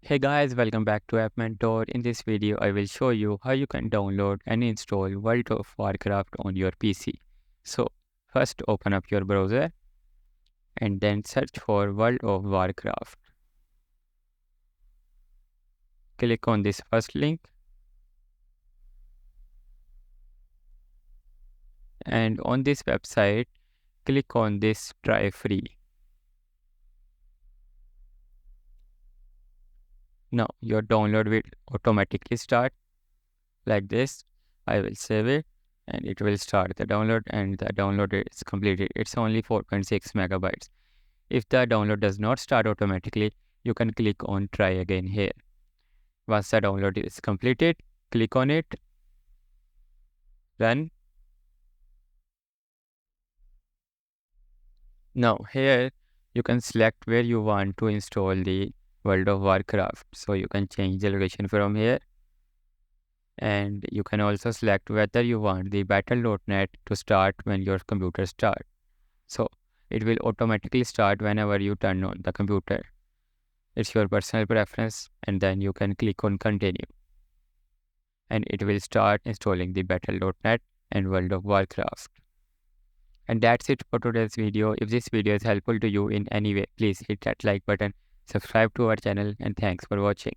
Hey guys, welcome back to App Mentor. In this video, I will show you how you can download and install World of Warcraft on your PC. So, first open up your browser and then search for World of Warcraft. Click on this first link and on this website, click on this try free. Now, your download will automatically start like this. I will save it and it will start the download and the download is completed. It's only 4.6 megabytes. If the download does not start automatically, you can click on try again here. Once the download is completed, click on it, run. Now here you can select where you want to install the World of Warcraft. So you can change the location from here. And you can also select whether you want the battle.net to start when your computer starts. So it will automatically start whenever you turn on the computer. It's your personal preference, and then you can click on continue. And it will start installing the battle.net and World of Warcraft. And that's it for today's video. If this video is helpful to you in any way, please hit that like button, subscribe to our channel, and thanks for watching.